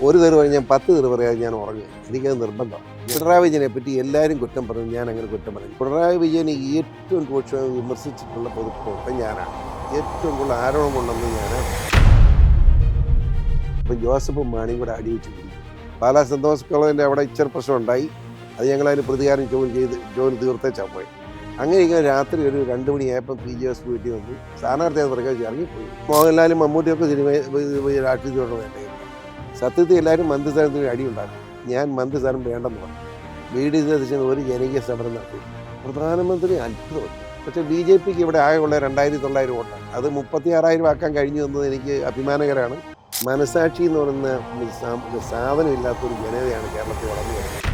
ഒരു തെറി പറഞ്ഞ് ഞാൻ 10 തെറി പറയാതെ ഞാൻ ഉറങ്ങുക. എനിക്കത് നിർബന്ധമാണ്. പിണറായി വിജയനെ പറ്റി എല്ലാവരും കുറ്റം പറഞ്ഞു, ഞാൻ അങ്ങനെ കുറ്റം പറഞ്ഞു. പിണറായി വിജയനെ ഏറ്റവും രൂക്ഷമായി വിമർശിച്ചിട്ടുള്ള പൊതുപ്രവർത്തകൻ ഞാനാണ്. ഏറ്റവും കൂടുതൽ ആരോപണം കൊണ്ടുവന്ന് ഞാനാണ്. ഇപ്പം ജോസഫും മാണിയും കൂടെ അടിവെച്ച് പിടിക്കും. പാലാ സെന്റ് തോമസ് കോളേജിൻ്റെ അവിടെ ഇച്ചിരി പ്രശ്നം ഉണ്ടായി. അത് ഞങ്ങളതിന് പ്രതികാരം ജോലി തീർത്തേച്ചാൽ പോയി. അങ്ങനെ ഇങ്ങനെ രാത്രി ഒരു 2 മണിയായപ്പോൾ PGS വീട്ടിൽ വന്നു സ്ഥാനാർത്ഥിയാന്ന് പ്രഖ്യാപിച്ച് ഇറങ്ങിപ്പോയി. മോഹൻലാലും മമ്മൂട്ടിയൊക്കെ രാഷ്ട്രീയത്തോട് വേണ്ടേ. സത്യത്തിൽ എല്ലാവരും മന്ത്രിസ്ഥാനത്തിന് അടിയുണ്ടാക്കും. ഞാൻ മന്ത്രിസ്ഥാനം വേണ്ടെന്ന് പറഞ്ഞു. VD സതീശൻ ഒരു ജനകീയ സമരം നടത്തി. പ്രധാനമന്ത്രി അത്ഭുതപ്പെട്ടു. പക്ഷേ BJPക്ക് ഇവിടെ ആകെയുള്ള 2900 വോട്ടാണ്. അത് 36,000 ആക്കാൻ കഴിഞ്ഞു എന്നത് എനിക്ക് അഭിമാനകരമാണ്. മനസാക്ഷി എന്ന് പറയുന്ന സാധനമില്ലാത്തൊരു ജനതയാണ് കേരളത്തിൽ വളർന്നു വരുന്നത്.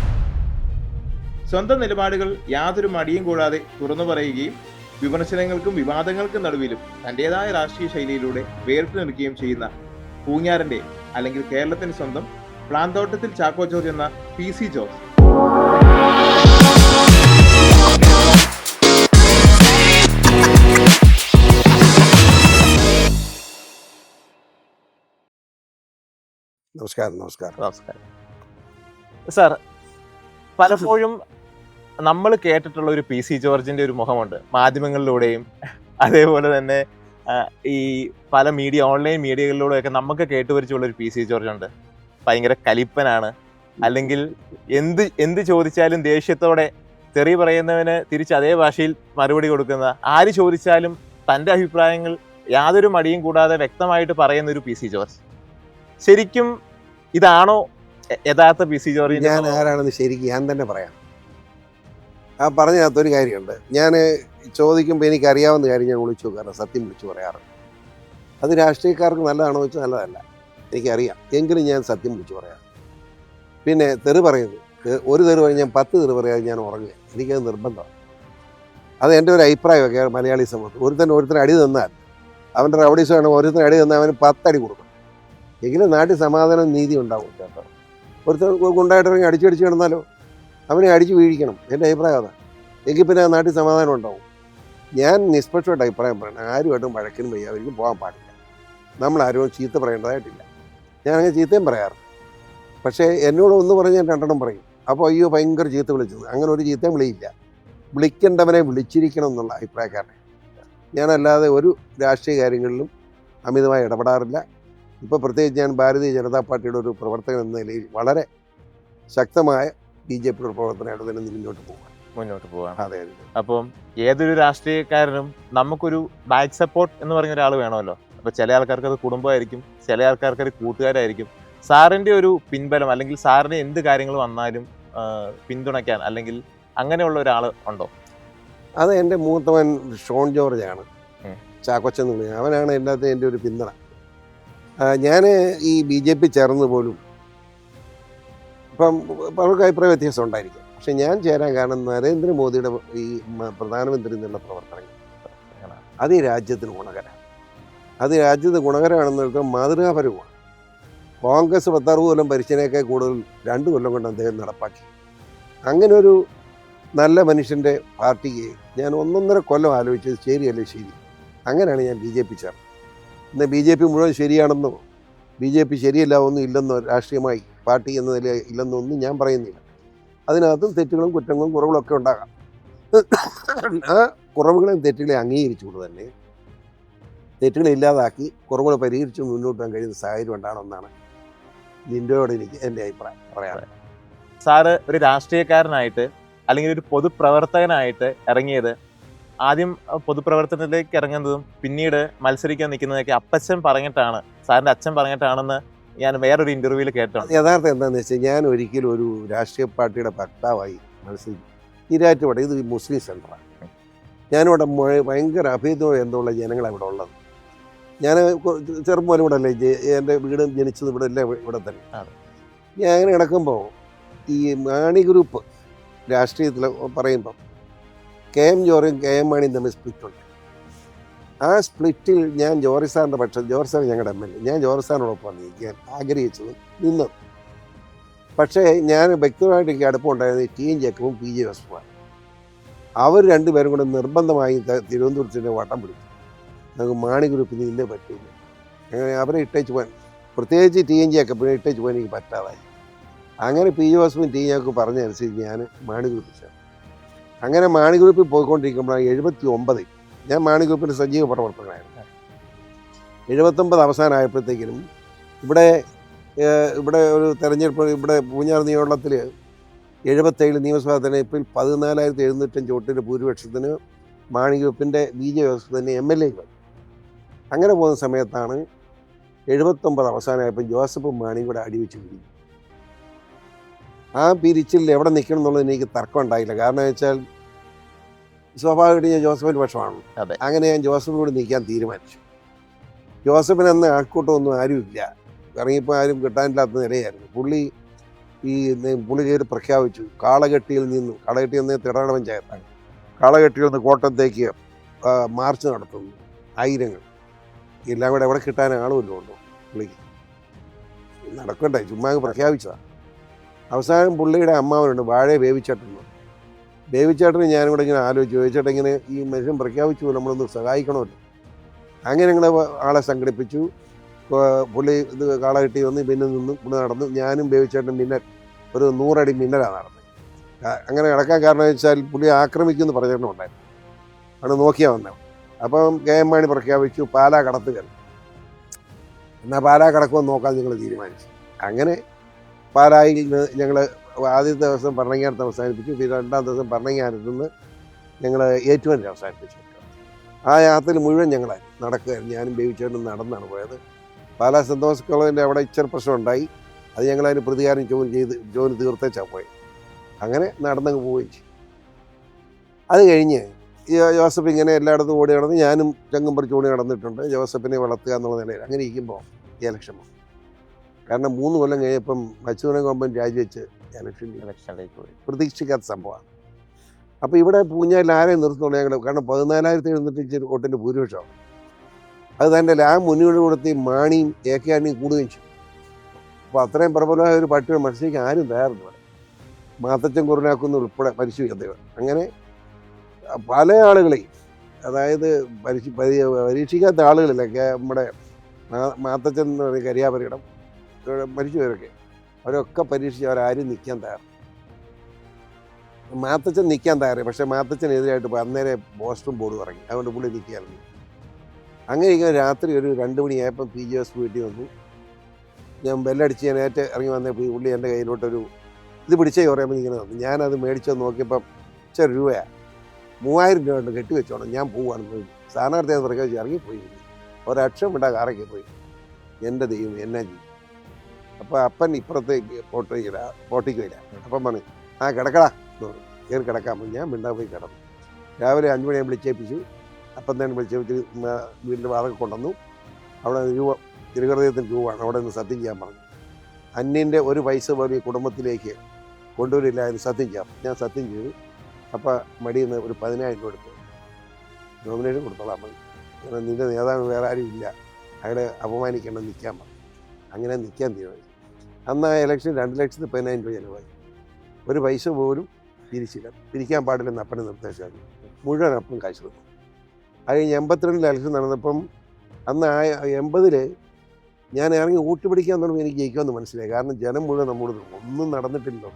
സ്വന്തം നിലപാടുകൾ യാതൊരു മടിയും കൂടാതെ തുറന്നു പറയുകയും വിമർശനങ്ങൾക്കും വിവാദങ്ങൾക്കും നടുവിലും തൻ്റെതായ രാഷ്ട്രീയ ശൈലിയിലൂടെ വേറിട്ട് നിൽക്കുകയും ചെയ്യുന്ന പൂഞ്ഞാറിന്റെ അല്ലെങ്കിൽ കേരളത്തിന് സ്വന്തം പ്ലാന്തോട്ടത്തിൽ ചാക്കോ ജോർജ് എന്ന PC ജോർജ്. നമസ്കാരം സാർ, പലപ്പോഴും നമ്മൾ കേട്ടിട്ടുള്ള ഒരു PC ജോർജിന്റെ ഒരു മുഖമുണ്ട് മാധ്യമങ്ങളിലൂടെയും, അതേപോലെ തന്നെ ഈ പല ഓൺലൈൻ മീഡിയകളിലൂടെയൊക്കെ നമുക്ക് കേട്ടുപരിച്ചുള്ള ഒരു PC ജോർജ് ഉണ്ട്. ഭയങ്കര കലിപ്പനാണ്, അല്ലെങ്കിൽ എന്ത് ചോദിച്ചാലും ദേഷ്യത്തോടെ തെറി പറയുന്നവന് തിരിച്ച് അതേ ഭാഷയിൽ മറുപടി കൊടുക്കുന്ന, ആര് ചോദിച്ചാലും തൻ്റെ അഭിപ്രായങ്ങൾ യാതൊരു മടിയും കൂടാതെ വ്യക്തമായിട്ട് പറയുന്ന ഒരു PC ജോർജ്. ശരിക്കും ഇതാണോ യഥാർത്ഥ PC ജോർജ്? ഞാൻ ആരാണെന്ന് ശരിക്കും ഞാൻ തന്നെ പറയാം. ആ പറഞ്ഞതിനകത്തൊരു കാര്യമുണ്ട്. ഞാൻ ചോദിക്കുമ്പോൾ എനിക്കറിയാവുന്ന കാര്യം ഞാൻ വിളിച്ചു നോക്കാറുണ്ട്, സത്യം വിളിച്ചു പറയാറുണ്ട്. അത് രാഷ്ട്രീയക്കാർക്ക് നല്ലതാണോ വെച്ചാൽ നല്ലതല്ല, എനിക്കറിയാം. എങ്കിലും ഞാൻ സത്യം വിളിച്ചു പറയാം. പിന്നെ തെറി പറയുന്നത്, ഒരു തെറി പറഞ്ഞ് ഞാൻ 10 തെറി പറയാതെ ഞാൻ ഉറങ്ങുക. എനിക്കത് നിർബന്ധമാണ്. അത് എൻ്റെ ഒരു അഭിപ്രായമൊക്കെ മലയാളി സമൂഹത്തിൽ. ഒരുത്തൻ അടി തന്നാൽ അവൻ്റെ റൗഡീസാണ്. ഒരുത്തൻ അടി തന്നാൽ അവന് 10 അടി കൊടുക്കണം. എങ്കിലും നാട്ടിൽ സമാധാനം നീതി ഉണ്ടാവും കേട്ടോ. ഒരുത്തൻ ഗുണ്ടായിട്ടിറങ്ങി അടിച്ചടിച്ച് കിടന്നാലോ അവനെ അടിച്ച് വീഴിക്കണം. എൻ്റെ അഭിപ്രായം അതാണ്. എങ്കിൽ പിന്നെ ആ നാട്ടിൽ സമാധാനം ഉണ്ടാവും. ഞാൻ നിഷ്പക്ഷമായിട്ട് അഭിപ്രായം പറയണം. ആരുമായിട്ടും വഴക്കിനും വയ്യ, അവർക്കും പോകാൻ പാടില്ല. നമ്മളാരും ചീത്ത പറയേണ്ടതായിട്ടില്ല. ഞാൻ അങ്ങനെ ചീത്തയും പറയാറ്. പക്ഷേ എന്നോട് ഒന്ന് പറഞ്ഞ് ഞാൻ 2 പറയും. അപ്പോൾ അയ്യോ ഭയങ്കര ചീത്ത വിളിച്ചത്. അങ്ങനെ ഒരു ചീത്തയും വിളിയില്ല. വിളിക്കേണ്ടവനെ വിളിച്ചിരിക്കണം എന്നുള്ള അഭിപ്രായക്കാരനെ. ഞാനല്ലാതെ ഒരു രാഷ്ട്രീയ കാര്യങ്ങളിലും അമിതമായി ഇടപെടാറില്ല. ഇപ്പോൾ പ്രത്യേകിച്ച് ഞാൻ ഭാരതീയ ജനതാ പാർട്ടിയുടെ ഒരു പ്രവർത്തകൻ എന്ന നിലയിൽ വളരെ ശക്തമായ BJPയുടെ പ്രവർത്തനമായിട്ട് തന്നെ മുന്നോട്ട് പോകാം. അതെ. അപ്പം ഏതൊരു രാഷ്ട്രീയക്കാരനും നമുക്കൊരു ബാക്ക് സപ്പോർട്ട് എന്ന് പറഞ്ഞ ഒരാൾ വേണമല്ലോ. അപ്പോൾ ചില ആൾക്കാർക്ക് അത് കുടുംബമായിരിക്കും, ചില ആൾക്കാർക്ക് അത് കൂട്ടുകാരായിരിക്കും. സാറിൻ്റെ ഒരു പിൻബലം, അല്ലെങ്കിൽ സാറിന് എന്ത് കാര്യങ്ങൾ വന്നാലും പിന്തുണയ്ക്കാൻ അല്ലെങ്കിൽ അങ്ങനെയുള്ള ഒരാൾ ഉണ്ടോ? അത് എൻ്റെ മൂത്തവൻ ഷോൺ ജോർജാണ്, ചാക്കോച്ചെന്ന് വിളിക്കുന്നത്. അവനാണ് എല്ലാത്തിനും എൻ്റെ ഒരു പിന്തുണ. ഞാൻ ഈ BJP ചേർന്ന് പോലും ഇപ്പം അവർക്ക് അഭിപ്രായ വ്യത്യാസം ഉണ്ടായിരിക്കും. പക്ഷെ ഞാൻ ചേരാൻ കാരണം നരേന്ദ്രമോദിയുടെ ഈ പ്രധാനമന്ത്രി എന്നുള്ള പ്രവർത്തനങ്ങൾ അത് ഈ രാജ്യത്തിന് ഗുണകരമാണ്. അത് രാജ്യത്തിന് ഗുണകരമാണെന്ന് മാതൃകാപരവുമാണ്. കോൺഗ്രസ് 10-60 കൊല്ലം ഭരിച്ചതിനേക്കാൾ കൂടുതൽ 2 കൊല്ലം കൊണ്ട് അദ്ദേഹം നടപ്പാക്കി. അങ്ങനെ ഒരു നല്ല മനുഷ്യൻ്റെ പാർട്ടിക്ക് ഞാൻ 1.5 കൊല്ലം ആലോചിച്ചത് ശരിയല്ലേ ശരി. അങ്ങനെയാണ് ഞാൻ BJP ചേർന്നത്. ഇന്ന് BJP മുഴുവൻ ശരിയാണെന്നോ BJP ശരിയല്ല ഒന്നും ഇല്ലെന്നോ രാഷ്ട്രീയമായി പാർട്ടി എന്ന നിലയിൽ ഇല്ലെന്നോ ഒന്നും ഞാൻ പറയുന്നില്ല. അതിനകത്തും തെറ്റുകളും കുറ്റങ്ങളും കുറവുകളൊക്കെ ഉണ്ടാകാം. ആ കുറവുകളെയും തെറ്റുകളെ അംഗീകരിച്ചുകൊണ്ട് തന്നെ തെറ്റുകളെ ഇല്ലാതാക്കി കുറവുകൾ പരിഹരിച്ച് മുന്നോട്ട് പോകാൻ കഴിയുന്ന സാഹചര്യം ഉണ്ടാകണമെന്നാണ് ജിൻഡോയോട് എനിക്ക് എൻ്റെ അഭിപ്രായം പറയാറ്. സാറ് ഒരു രാഷ്ട്രീയക്കാരനായിട്ട് അല്ലെങ്കിൽ ഒരു പൊതുപ്രവർത്തകനായിട്ട് ഇറങ്ങിയത്, ആദ്യം പൊതുപ്രവർത്തനത്തിലേക്ക് ഇറങ്ങുന്നതും പിന്നീട് മത്സരിക്കാൻ നിൽക്കുന്നതൊക്കെ അപ്പച്ചൻ പറഞ്ഞിട്ടാണ്, സാറിൻ്റെ അച്ഛൻ പറഞ്ഞിട്ടാണെന്ന് ഞാൻ വേറൊരു ഇൻ്റർവ്യൂവിൽ കേട്ടാണ്. യഥാർത്ഥം എന്താണെന്ന് വെച്ചാൽ ഞാൻ ഒരിക്കലും ഒരു രാഷ്ട്രീയ പാർട്ടിയുടെ വക്താവായി മത്സരിക്കും. ഈരാറ്റുപേട്ട ഇത് മുസ്ലിം സെൻ്ററാണ്. ഞാനിവിടെ ഭയങ്കര അഭേദവും എന്തുള്ള ജനങ്ങളാണ് ഇവിടെ ഉള്ളത്. ഞാൻ ചെറുപ്പം പോലെ ഇവിടെ അല്ലേ, എൻ്റെ വീട് ജനിച്ചത് ഇവിടെ അല്ലേ, ഇവിടെ തന്നെ. ഞാൻ അങ്ങനെ കിടക്കുമ്പോൾ ഈ മാണി ഗ്രൂപ്പ് രാഷ്ട്രീയത്തിൽ പറയുമ്പം KM ജോർജും KM മാണിയും തമ്മിൽ സ്പ്ലിറ്റുണ്ട്. ആ സ്പ്ലിറ്റിൽ ഞാൻ ജോർജ് സാറിൻ്റെ പക്ഷം, ജോർജ് സാർ ഞങ്ങളുടെ MLA, ഞാൻ ജോർജ് സാറിനോടൊപ്പം നിൽക്കാൻ ആഗ്രഹിച്ചത് നിന്നത്. പക്ഷേ ഞാൻ വ്യക്തിപരമായിട്ട് എനിക്ക് അടുപ്പമുണ്ടായിരുന്നത് TN ജേക്കബും PJ ജോസഫുമാണ്. അവർ 2 പേരും കൂടെ നിർബന്ധമായി തിരുവനന്തപുരത്തിൻ്റെ വട്ടം പിടിച്ചു. നമുക്ക് മാണി ഗ്രൂപ്പിന് ഇല്ലേ പറ്റില്ല. അങ്ങനെ അവരെ ഇട്ടേച്ച് പോകാൻ പ്രത്യേകിച്ച് TNG ഒക്കെ പിന്നെ ഇട്ടേച്ച് പോകാൻ എനിക്ക് പറ്റാതായി. അങ്ങനെ പി ജോസഫും TNG പറഞ്ഞനുസരിച്ച് ഞാൻ മാണി ഗ്രൂപ്പിൽ ചേർന്നു. അങ്ങനെ മാണി ഗ്രൂപ്പിൽ പോയിക്കൊണ്ടിരിക്കുമ്പോഴാണ് 79 ഞാൻ മാണി ഗ്രൂപ്പിൻ്റെ സജീവ പ്രവർത്തകനായിരുന്നു. 79 അവസാനമായപ്പോഴത്തേക്കിനും ഇവിടെ ഒരു തെരഞ്ഞെടുപ്പ് ഇവിടെ പൂഞ്ഞാർ നിയമമണ്ഡലത്തിൽ 77 നിയമസഭാ തെരഞ്ഞെടുപ്പിൽ 14,705 വോട്ടിൻ്റെ ഭൂരിപക്ഷത്തിന് മാണി ഗ്രൂപ്പിൻ്റെ BJ ജോസഫ് തന്നെ MLA വന്നു. അങ്ങനെ പോകുന്ന സമയത്താണ് 79 അവസാനമായപ്പോൾ ജോസഫും മാണിയും കൂടെ അടിവെച്ച് പിരിഞ്ഞു. ആ പിരിച്ചിൽ എവിടെ നിൽക്കണം എന്നുള്ളത് എനിക്ക് തർക്കം ഉണ്ടായില്ല. കാരണം എന്ന് വെച്ചാൽ സ്വാഭാവികമായിട്ട് ഞാൻ ജോസഫിൻ്റെ പക്ഷമാണ്. അങ്ങനെ ഞാൻ ജോസഫിനോട് നിൽക്കാൻ തീരുമാനിച്ചു. ജോസഫിന് അന്ന് ആൾക്കൂട്ടമൊന്നും ആരുമില്ല, ഇറങ്ങിയപ്പോൾ ആരും കിട്ടാനില്ലാത്ത നിലയായിരുന്നു. പുള്ളി കയറി പ്രഖ്യാപിച്ചു കാളകെട്ടിയിൽ നിന്ന് തിടണ പഞ്ചായത്താണ്, കാളകെട്ടിയിൽ നിന്ന് കോട്ടയത്തേക്ക് മാർച്ച് നടത്തുന്നു ആയിരങ്ങൾ. എല്ലാം കൂടെ എവിടെ കിട്ടാൻ ആളുമല്ലോ ഉണ്ടോ പുള്ളിക്ക്, നടക്കണ്ടേ, ചുമ്മാ പ്രഖ്യാപിച്ചതാണ്. അവസാനം പുള്ളിയുടെ അമ്മാവനുണ്ട് വാഴയെ ബേബിച്ചേട്ടന് ഞാനും കൂടെ ഇങ്ങനെ ആലോചിച്ചു, ബേബിച്ചേട്ടൻ ഇങ്ങനെ ഈ മനുഷ്യൻ പ്രഖ്യാപിച്ചു നമ്മളൊന്ന് സഹായിക്കണമല്ലോ. അങ്ങനെ ഞങ്ങൾ ആളെ സംഘടിപ്പിച്ചു. പുള്ളി ഇത് കാളകെട്ടി വന്ന് പിന്നെ പുള്ളി നടന്നു. ഞാനും ബേബിച്ചേട്ടനും മിന്നൽ ഒരു 100 അടി മിന്നലാണ് നടന്നത്. അങ്ങനെ കിടക്കാൻ കാരണം വെച്ചാൽ പുള്ളി ആക്രമിക്കുമെന്ന് പറഞ്ഞിട്ടുണ്ടായിരുന്നു, അവിടെ നോക്കിയാൽ വന്നത്. അപ്പം KM മാണി പ്രഖ്യാപിച്ചു പാലാ കടത്തുകയാണ്, എന്നാൽ പാലാ കടക്കുമെന്ന് നോക്കാൻ ഞങ്ങൾ തീരുമാനിച്ചു. അങ്ങനെ പാലായിൽ ഞങ്ങൾ ആദ്യത്തെ ദിവസം ഭരണങ്ങാനത്ത് അവസാനിപ്പിച്ചു. പിന്നെ 2ാം ദിവസം ഭരണങ്ങാനത്ത് നിന്ന് ഞങ്ങൾ ഏറ്റുമാനൂർ അവസാനിപ്പിച്ചു. ആ യാത്രയിൽ മുഴുവൻ ഞങ്ങൾ നടക്കുകയായിരുന്നു. ഞാനും ബേബിച്ചേട്ടനും നടന്നാണ് പോയത്. പാലാ സെൻറ് തോമസ് കോളേജിൻ്റെ അവിടെ ഇച്ചിരി പ്രശ്നം ഉണ്ടായി. അത് ഞങ്ങളതിന് പ്രതികാരം ജോലി തീർത്തേച്ചാണ് പോയത്. അങ്ങനെ നടന്നങ്ങ് പോവുകയും ചെയ്തു. അത് കഴിഞ്ഞ് ജോസഫ് ഇങ്ങനെ എല്ലായിടത്തും ഓടി നടന്ന് ഞാനും ചങ്കും പറിച്ച് ഓടി നടന്നിട്ടുണ്ട്, ജോസഫിനെ വളർത്തുക എന്നുള്ള നിലയിൽ. അങ്ങനെ ഇരിക്കുമ്പോൾ ഇലക്ഷൻ വന്നു. കാരണം 3 കൊല്ലം കഴിഞ്ഞപ്പം അച്യുതൻ ഗവൺമെൻറ് രാജിവെച്ച് ഇലക്ഷനിലേക്ക് പോയി. പ്രതീക്ഷിക്കാത്ത സംഭവമാണ്. അപ്പോൾ ഇവിടെ പൂഞ്ഞാലിൽ ആരെയും നിർത്തുന്നുള്ളൂ ഞങ്ങൾ, കാരണം 14,705 വോട്ടിൻ്റെ ഭൂരിപക്ഷമാണ്. അത് തന്നെ മുന്നിൽ കൊടുത്ത് മാണിയും AK ആൻ്റണിയും കൂടുകയും ചെയ്തു. അപ്പോൾ അത്രയും പ്രബലമായ ഒരു പാർട്ടിയുടെ മത്സരിക്കാൻ ആരും തയ്യാറുണ്ട്. മാത്തച്ചൻ കുറുനാക്കുന്ന ഉൾപ്പെടെ പരിശീലിക്കുന്നത്. അങ്ങനെ പല ആളുകളെയും, അതായത് പരീക്ഷിക്കാത്ത ആളുകളിലൊക്കെ നമ്മുടെ മാത്തച്ചൻ എന്ന് പറയുന്ന കരിയാപരിയിടം മരിച്ചുപോയവരൊക്കെ അവരൊക്കെ പരീക്ഷിച്ച് അവരാരും നിൽക്കാൻ തയ്യാറ്. മാത്തച്ചൻ നിൽക്കാൻ തയ്യാറ്, പക്ഷേ മാത്തച്ചനെതിരായിട്ട് അന്നേരം ബോസ്റ്റൺ ബോർഡ് ഇറങ്ങി, അതുകൊണ്ട് പുള്ളി നിൽക്കുകയായിരുന്നു. അങ്ങനെ ഇങ്ങനെ രാത്രി ഒരു 2 മണിയായപ്പം PJ ജോസഫ് വീട്ടിൽ വന്നു. ഞാൻ ബെല്ലടിച്ച് ഞാൻ ഇറങ്ങി വന്നപ്പോൾ പുള്ളി എൻ്റെ കയ്യിലോട്ടൊരു ഇത് പിടിച്ചേ പറയുമ്പോൾ ഇങ്ങനെ തന്നു. ഞാനത് മേടിച്ചത് നോക്കിയപ്പം ഇച്ചിരി രൂപയാണ്, 3000 രൂപ കൊണ്ട് കെട്ടിവെച്ചോണം, ഞാൻ പോവുകയാണെന്ന് പറഞ്ഞു. സ്ഥാനാർത്ഥിയാന്ന് പ്രഖ്യാപിച്ച് ഇറങ്ങിപ്പോയി. ഒരക്ഷരം വിട്ടാൽ കാറൊക്കെ പോയി. എൻ്റെ ദൈവം എന്നാ ചെയ്യും. അപ്പോൾ അപ്പൻ ഇപ്പുറത്തേക്ക് പോട്ടിക്കില്ല. അപ്പം പറഞ്ഞു കിടക്കടാ കയറി കിടക്കാൻ. ഞാൻ മിണ്ടാ പോയി കിടന്നു. രാവിലെ 5 മണിയാകുമ്പോൾ വിളിച്ചേപ്പിച്ചു. അപ്പം തന്നെ വിളിച്ചേപ്പിച്ച് വീട്ടിൽ വാതൊക്കെ കൊണ്ടുവന്നു. അവിടെ തിരുഹൃദയത്തിന് രൂപമാണ്, അവിടെ നിന്ന് സത്യം ചെയ്യാൻ പറഞ്ഞു. അന്യൻ്റെ ഒരു പൈസ പോലും ഈ കുടുംബത്തിലേക്ക് കൊണ്ടുവരില്ല എന്ന് സത്യം ചെയ്യാം. ഞാൻ സത്യം ചെയ്തു. അപ്പോൾ മടിയിൽ നിന്ന് ഒരു 10,000 രൂപ എടുത്തു, നോമിനേഷൻ കൊടുത്തോളാം മതി, നിൻ്റെ നേതാവ് വേറെ ആരും ഇല്ല, അയാളെ അപമാനിക്കണം, നിൽക്കാൻ പറഞ്ഞു. അങ്ങനെ നിൽക്കാൻ തീരുമാനിച്ചു. അന്ന് ആ ഇലക്ഷൻ 2,10,000 രൂപ ചിലവായി. ഒരു പൈസ പോലും പിരിക്കാൻ പാടില്ലെന്ന് അപ്പനെ നിർദ്ദേശമാക്കി. മുഴുവൻ അപ്പം കാശ് തന്നു. അത് കഴിഞ്ഞ് 82 ഇലക്ഷൻ നടന്നപ്പം അന്ന് 80 ഞാൻ ഇറങ്ങി ഊട്ടി പിടിക്കാൻ തുടങ്ങി എനിക്ക് ജയിക്കുമെന്ന് മനസ്സിലായി. കാരണം ജനം മുഴുവൻ നമ്മോട് ഒന്നും നടന്നിട്ടില്ലല്ലോ,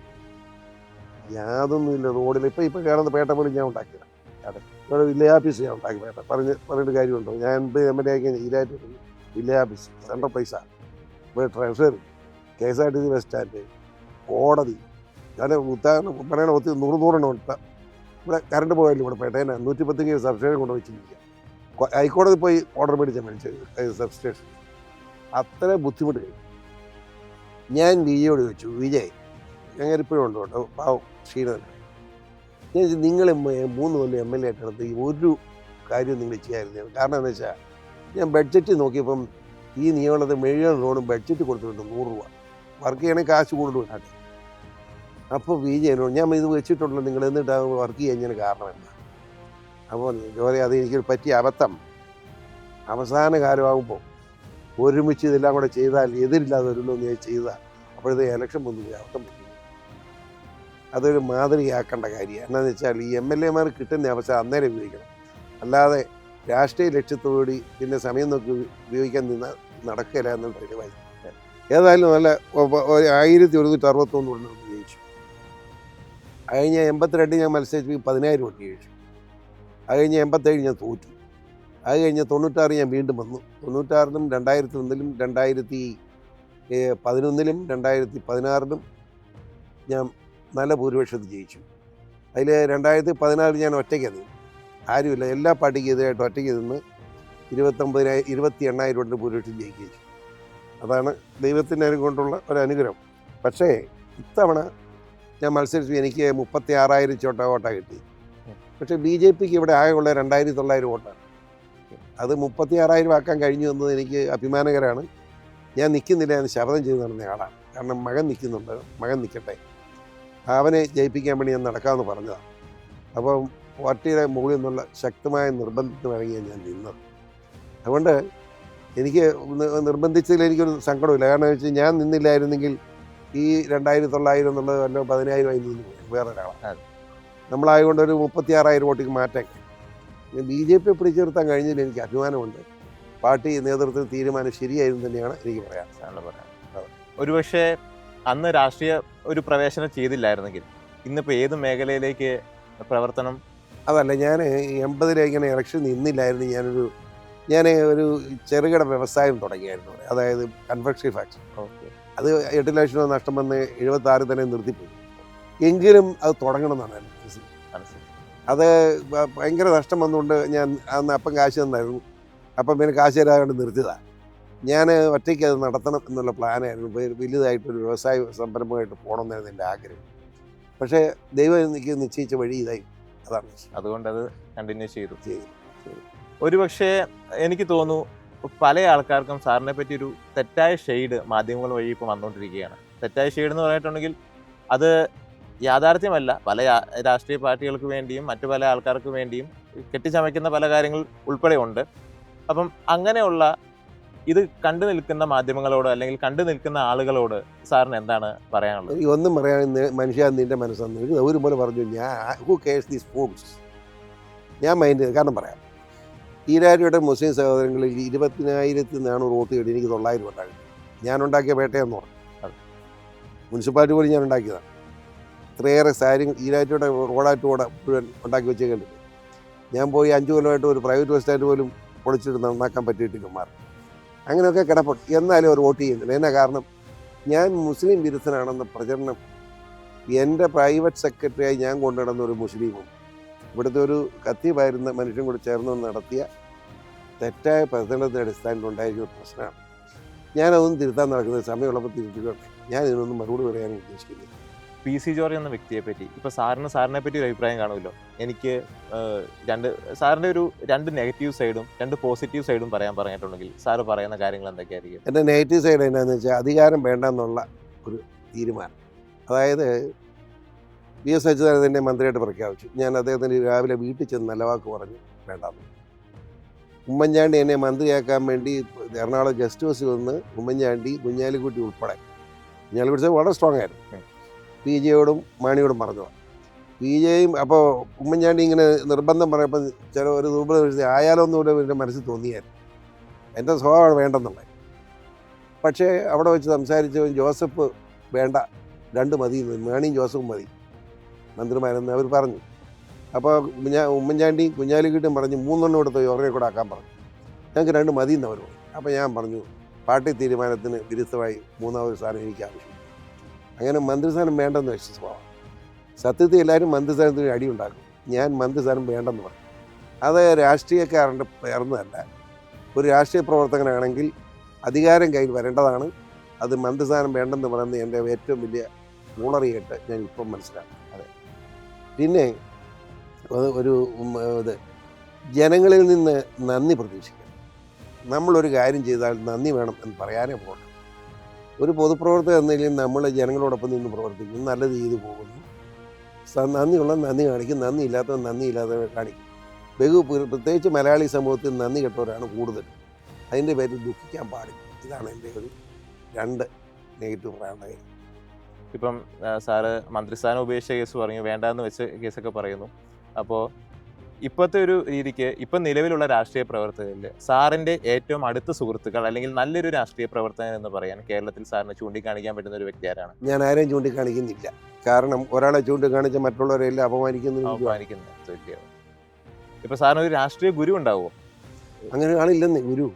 യാതൊന്നുമില്ല റോഡിൽ. ഇപ്പം കാണുന്ന പേട്ട പോലും ഞാൻ ഉണ്ടാക്കിയതാണ്. ഇവിടെ വില്ലേജ് ഓഫീസ് ഞാൻ ഉണ്ടാക്കി. പറഞ്ഞിട്ട് കാര്യമുണ്ടോ? ഞാൻ MLA ആക്കി ഈരായിട്ട് വില്ലേജ് ഓഫീസ്, സെൻട്രൽ പൈസ, ഇവിടെ ട്രഷറി, KSRTC ബസ് സ്റ്റാൻഡ്, കോടതി, ഞാൻ ഉദാഹരണം പറയണ 100 ഉണ്ട്. ഇവിടെ കറണ്ട് പോയാലും ഇവിടെ പേട്ടേനെ 110 സബ്സ്റ്റേഷൻ കൊണ്ട് വെച്ചിരിക്കുക. ഹൈക്കോടതി പോയി ഓർഡർ മേടിച്ച സബ്സ്റ്റേഷൻ. അത്ര ബുദ്ധിമുട്ട് കഴിഞ്ഞു. ഞാൻ വിജയോട് ചോദിച്ചു, വിജയ് അങ്ങനെ ഇപ്പോഴും ഉണ്ട് കേട്ടോ, പാവം ക്ഷീണം. ഞാൻ നിങ്ങൾ 3 കൊല്ലം MLA ആയിട്ടെടുത്ത് ഈ ഒരു കാര്യം നിങ്ങൾ ചെയ്യാതിരുന്നു. കാരണം എന്താ വെച്ചാൽ ഞാൻ ബഡ്ജറ്റ് നോക്കിയപ്പം ഈ നിയമത്തെ മുഴുവൻ റോഡും ബഡ്ജറ്റ് കൊടുത്തിട്ടുണ്ട് 100 രൂപ. വർക്ക് ചെയ്യണമെങ്കിൽ കാശ് കൂടുതലുണ്ടാകും. അപ്പോൾ വിജയനോട് ഞാൻ ഇത് വെച്ചിട്ടുണ്ടല്ലോ, നിങ്ങൾ എന്നിട്ട് വർക്ക് ചെയ്യാൻ ഞാൻ കാരണമല്ല. അപ്പോൾ ജോലി അത് എനിക്കൊരു പറ്റിയ അബദ്ധം. അവസാന കാലമാകുമ്പോൾ ഒരുമിച്ച് ഇതെല്ലാം കൂടെ ചെയ്താൽ എതിരില്ലാതെ വരുമല്ലോ എന്ന് ഞാൻ ചെയ്താൽ അപ്പോഴത്തെ ഇലക്ഷൻ വന്നു അബദ്ധം പറ്റി. അതൊരു മാതൃകയാക്കേണ്ട കാര്യമാണ്. എന്താണെന്ന് വെച്ചാൽ ഈ MLA മാർ കിട്ടുന്ന അവസരം അന്നേരം ഉപയോഗിക്കണം, അല്ലാതെ രാഷ്ട്രീയ ലക്ഷ്യത്തോടുകൂടി പിന്നെ സമയം നോക്കി ഉപയോഗിക്കാൻ നിന്നാൽ നടക്കില്ല എന്നൊരു തെളിവായി. ഏതായാലും നല്ല 1161 വോട്ട് ജയിച്ചു. അത് കഴിഞ്ഞ് 82 ഞാൻ മത്സരിച്ച് 10,000 വോട്ട് ജയിച്ചു. അത് കഴിഞ്ഞ് 87 ഞാൻ തോറ്റു. അത് കഴിഞ്ഞ് 96 ഞാൻ വീണ്ടും വന്നു. 96ലും 2001ലും 2011ലും 2016ലും ഞാൻ നല്ല ഭൂരിപക്ഷത്തിൽ ജയിച്ചു. അതിൽ 2016 ഞാൻ ഒറ്റയ്ക്ക് നിന്നു, ആരുമില്ല, എല്ലാ പാർട്ടിക്കും എതിരായിട്ട് ഒറ്റയ്ക്ക് നിന്ന് 28,000 വോട്ടിന് ഭൂരിപക്ഷം ജയിക്കുകയും ചെയ്തു. അതാണ് ദൈവത്തിൻ്റെ കൊണ്ടുള്ള ഒരു അനുഗ്രഹം. പക്ഷേ ഇത്തവണ ഞാൻ മത്സരിച്ചു, എനിക്ക് 36,000 വോട്ടാണ് കിട്ടി. പക്ഷേ BJPക്ക് ഇവിടെ ആകെയുള്ള 2,900 വോട്ടാണ്. അത് 36,000 ആക്കാൻ കഴിഞ്ഞു എന്നത് എനിക്ക് അഭിമാനകരമാണ്. ഞാൻ നിൽക്കുന്നില്ല എന്ന് ശപഥം ചെയ്ത് നടന്ന ആളാണ്. കാരണം മകൻ നിൽക്കുന്നുണ്ട്, മകൻ നിൽക്കട്ടെ, അവനെ ജയിപ്പിക്കാൻ വേണ്ടി ഞാൻ നടക്കാമെന്ന് പറഞ്ഞതാണ്. അപ്പം പാർട്ടിയുടെ മുകളിൽ നിന്നുള്ള ശക്തമായ നിർബന്ധത്തിന് ഇറങ്ങിയാണ് ഞാൻ നിന്നത്. അതുകൊണ്ട് എനിക്ക് നിർബന്ധിച്ചതിൽ എനിക്കൊരു സങ്കടമില്ല. കാരണം എന്ന് വെച്ചാൽ ഞാൻ നിന്നില്ലായിരുന്നെങ്കിൽ ഈ 2,900 എന്നുള്ളത് വല്ല 10,000 ആയി നിന്ന് വേറൊരാളാണ്. നമ്മളായതുകൊണ്ട് ഒരു 36,000 വോട്ടിക്ക് മാറ്റാൻ BJP പിടിച്ചു നിർത്താൻ കഴിഞ്ഞതിൽ എനിക്ക് അഭിമാനമുണ്ട്. പാർട്ടി നേതൃത്വത്തിൽ തീരുമാനം ശരിയായിരുന്നു തന്നെയാണ് എനിക്ക് പറയാൻ. ഒരുപക്ഷെ അന്ന് രാഷ്ട്രീയ ഒരു പ്രവേശനം ചെയ്തില്ലായിരുന്നെങ്കിൽ ഇന്നിപ്പോൾ ഏത് മേഖലയിലേക്ക് പ്രവർത്തനം? അതല്ല, ഞാൻ 80 ഇങ്ങനെ ഇലക്ഷൻ നിന്നില്ലായിരുന്നു. ഞാൻ ഒരു ചെറുകിട വ്യവസായം തുടങ്ങിയായിരുന്നു. അതായത് കൺഫെക്ഷണറി ഫാക്ടറി. അത് 8 ലക്ഷം രൂപ നഷ്ടം വന്ന് 76 തന്നെ നിർത്തിപ്പോയി. എങ്കിലും അത് തുടങ്ങണമെന്നാണ് എൻ്റെ മനസ്സിൽ. അത് ഭയങ്കര നഷ്ടം വന്നുകൊണ്ട് ഞാൻ അന്ന് അപ്പം കാശ് തന്നായിരുന്നു. അപ്പം പിന്നെ കാശ് തരാതെ നിർത്തിയതാണ്. ഞാൻ ഒറ്റയ്ക്ക് അത് നടത്തണം എന്നുള്ള പ്ലാനായിരുന്നു. വലുതായിട്ടൊരു വ്യവസായ സംരംഭമായിട്ട് പോകണമെന്നായിരുന്നു എൻ്റെ ആഗ്രഹം. പക്ഷേ ദൈവം എനിക്ക് നിശ്ചയിച്ച വഴി ഇതായി, അതാണ്. അതുകൊണ്ടത് കണ്ടിന്യൂ ചെയ്തു. ഒരുപക്ഷെ എനിക്ക് തോന്നുന്നു പല ആൾക്കാർക്കും സാറിനെ പറ്റി ഒരു തെറ്റായ ഷെയ്ഡ് മാധ്യമങ്ങൾ വഴി ഇപ്പോൾ വന്നുകൊണ്ടിരിക്കുകയാണ്. തെറ്റായ ഷെയ്ഡ് എന്ന് പറഞ്ഞിട്ടുണ്ടെങ്കിൽ അത് യാഥാർത്ഥ്യമല്ല. പല രാഷ്ട്രീയ പാർട്ടികൾക്ക് വേണ്ടിയും മറ്റു പല ആൾക്കാർക്ക് വേണ്ടിയും കെട്ടിച്ചമയ്ക്കുന്ന പല കാര്യങ്ങൾ ഉൾപ്പെടെ ഉണ്ട്. അപ്പം അങ്ങനെയുള്ള ഇത് കണ്ടു നിൽക്കുന്ന മാധ്യമങ്ങളോട് അല്ലെങ്കിൽ കണ്ടു നിൽക്കുന്ന ആളുകളോട് സാറിന് എന്താണ് പറയാനുള്ളത്? ഈ ഒന്നും പറയാൻ മനുഷ്യ നിൻ്റെ മനസ്സന്ന് ഒരു പോലെ പറഞ്ഞു. ഹു കെയർസ് ദീസ് ഫൂഡ്സ്, ഞാൻ മൈൻഡ് ചെയ്ത്. കാരണം പറയാം, ഈരാരിയുടെ മുസ്ലിം സഹോദരങ്ങളിൽ 20,400 വോട്ട് കിട്ടി. എനിക്ക് 900 വോട്ടാണ്. ഞാൻ ഉണ്ടാക്കിയ പേട്ടയെന്ന് പറഞ്ഞു. മുനിസിപ്പാലിറ്റി പോലും ഞാൻ ഉണ്ടാക്കിയതാണ്. ഇത്രയേറെ കാര്യങ്ങൾ ഈരാരിയുടെ റോഡായിട്ട് മുഴുവൻ ഉണ്ടാക്കി വെച്ചേക്കണ്ടില്ല. ഞാൻ പോയി 5 കൊല്ലമായിട്ട് ഒരു പ്രൈവറ്റ് ബസ് സ്റ്റാൻഡ് പോലും പൊളിച്ചിട്ട് നന്നാക്കാൻ പറ്റിയിട്ടില്ല മാറി. അങ്ങനെയൊക്കെ കിടപ്പുണ്ട്. എന്നാലും അവർ വോട്ട് ചെയ്യുന്നില്ല. എന്നാ കാരണം? ഞാൻ മുസ്ലിം വിരുദ്ധനാണെന്ന പ്രചരണം എൻ്റെ പ്രൈവറ്റ് സെക്രട്ടറിയായി ഞാൻ കൊണ്ടുനടന്ന ഒരു മുസ്ലിമും ഇവിടുത്തെ ഒരു കത്തീബായിരുന്ന മനുഷ്യൻ കൂടി ചേർന്ന് നടത്തിയ തെറ്റായ പ്രചരണത്തിൻ്റെ അടിസ്ഥാനത്തിലുണ്ടായിരുന്ന ഒരു പ്രശ്നമാണ്. ഞാനതൊന്നും തിരുത്താൻ നടക്കുന്നത് സമയമുള്ളപ്പോൾ തിരുത്തിക്കോട്ടെ. ഞാൻ ഇതിനൊന്നും മറുപടി പറയാൻ ഉദ്ദേശിക്കുന്നില്ല. PC ജോർജ് എന്ന വ്യക്തിയെ പറ്റി ഇപ്പോൾ സാറിനെ പറ്റി ഒരു അഭിപ്രായം കാണുമല്ലോ. എനിക്ക് സാറിൻ്റെ ഒരു 2 നെഗറ്റീവ് സൈഡും 2 പോസിറ്റീവ് സൈഡും പറയാൻ പറഞ്ഞിട്ടുണ്ടെങ്കിൽ സാറ് പറയുന്ന കാര്യങ്ങൾ എന്തൊക്കെയായിരിക്കും? എൻ്റെ നെഗറ്റീവ് സൈഡ് എന്നാന്ന് വെച്ചാൽ അധികാരം വേണ്ടെന്നുള്ള ഒരു തീരുമാനം. അതായത് VS അച്യുതാനന്ദനെ മന്ത്രിയായിട്ട് പ്രഖ്യാപിച്ചു. ഞാൻ അദ്ദേഹത്തിന് രാവിലെ വീട്ടിൽ ചെന്ന് നല്ല വാക്ക് പറഞ്ഞു വേണ്ടാന്ന്. ഉമ്മൻചാണ്ടി എന്നെ മന്ത്രിയാക്കാൻ വേണ്ടി എറണാകുളം ഗസ്റ്റ് ഹൗസിൽ വന്ന് ഉമ്മൻചാണ്ടി, കുഞ്ഞാലിക്കുട്ടി ഉൾപ്പെടെ, കുഞ്ഞാലിക്കുട്ടി വളരെ സ്ട്രോങ് ആയിരുന്നു, PJയോടും മാണിയോടും പറഞ്ഞതാണ്. PJയും അപ്പോൾ ഉമ്മൻചാണ്ടി ഇങ്ങനെ നിർബന്ധം പറഞ്ഞപ്പോൾ ചില ഒരു ദുർബലം ആയാലോ എന്നുകൂടെ എൻ്റെ മനസ്സിൽ തോന്നിയായിരുന്നു. എൻ്റെ സ്വഭാവമാണ് വേണ്ടെന്നുള്ളത്. പക്ഷേ അവിടെ വെച്ച് സംസാരിച്ച ജോസഫ് വേണ്ട, 2 മതി, മാണിയും ജോസഫും മതി മന്ത്രിമാരെന്ന് അവർ പറഞ്ഞു. അപ്പോൾ ഉമ്മൻചാണ്ടിയും കുഞ്ഞാലിക്കുട്ടിയും പറഞ്ഞു 3 കൊടുത്ത് യോറിനെ കൂടെ ആക്കാൻ പറഞ്ഞു. ഞങ്ങൾക്ക് 2 മതി എന്ന് അവർ പറഞ്ഞു. അപ്പോൾ ഞാൻ പറഞ്ഞു പാർട്ടി തീരുമാനത്തിന് വിരുദ്ധമായി 3ാമത് സ്ഥാനം എനിക്ക് ആവശ്യം. അങ്ങനെ മന്ത്രിസ്ഥാനം വേണ്ടെന്ന് വെച്ച സ്വഭാവം. സത്യത്തിൽ എല്ലാവരും മന്ത്രിസ്ഥാനത്തിന് അടിയുണ്ടാക്കും. ഞാൻ മന്ത്രിസ്ഥാനം വേണ്ടെന്ന് പറഞ്ഞു. അത് രാഷ്ട്രീയക്കാരൻ്റെ പേർന്നതല്ല. ഒരു രാഷ്ട്രീയ പ്രവർത്തകനാണെങ്കിൽ അധികാരം കയ്യിൽ വരേണ്ടതാണ്. അത് മന്ത്രിസ്ഥാനം വേണ്ടെന്ന് പറയുന്നത് എൻ്റെ ഏറ്റവും വലിയ മൂളറിയായിട്ട് ഞാൻ ഇപ്പം മനസ്സിലാക്കും. അതെ. പിന്നെ ഒരു ഇത് ജനങ്ങളിൽ നിന്ന് നന്ദി പ്രതീക്ഷിക്കണം. നമ്മളൊരു കാര്യം ചെയ്താൽ നന്ദി വേണം എന്ന് പറയാനേ പോകണം. ഒരു പൊതുപ്രവർത്തകർ എന്നതിൽ നമ്മൾ ജനങ്ങളോടൊപ്പം നിന്ന് പ്രവർത്തിക്കും, നല്ലത് ചെയ്തു പോകുന്നു. നന്ദിയുള്ള നന്ദി കാണിക്കും, നന്ദി ഇല്ലാത്തവൻ നന്ദി ഇല്ലാതെ കാണിക്കും. പ്രത്യേകിച്ച് മലയാളി സമൂഹത്തിൽ നന്ദി കെട്ടവരാണ് കൂടുതൽ. അതിൻ്റെ പേരിൽ ദുഃഖിക്കാൻ പാടില്ല. ഇതാണ് എൻ്റെ ഒരു 2 നെഗറ്റീവ് പറയാനുള്ള കാര്യം. ഇപ്പം സാറ് മന്ത്രിസ്ഥാനം ഉപേക്ഷിച്ച കേസ് പറഞ്ഞു, വേണ്ടാന്ന് വെച്ച കേസൊക്കെ പറയുന്നു. അപ്പോൾ ഇപ്പോഴത്തെ ഒരു രീതിക്ക് ഇപ്പം നിലവിലുള്ള രാഷ്ട്രീയ പ്രവർത്തകരിൽ സാറിൻ്റെ ഏറ്റവും അടുത്ത സുഹൃത്തുക്കൾ അല്ലെങ്കിൽ നല്ലൊരു രാഷ്ട്രീയ പ്രവർത്തകൻ എന്ന് പറയാൻ കേരളത്തിൽ സാറിന് ചൂണ്ടിക്കാണിക്കാൻ പറ്റുന്ന ഒരു വ്യക്തി ആരാണ്? ഞാൻ ആരെയും ചൂണ്ടിക്കാണിക്കുന്നില്ല. കാരണം ഒരാളെ ചൂണ്ടിക്കാണിച്ച് മറ്റുള്ളവരെല്ലാം അപമാനിക്കുന്ന വ്യക്തിയാണ്. ഇപ്പൊ സാറിന് ഒരു രാഷ്ട്രീയ ഗുരു ഉണ്ടാവുമോ? അങ്ങനെ ആളില്ലെന്ന് ഗുരു.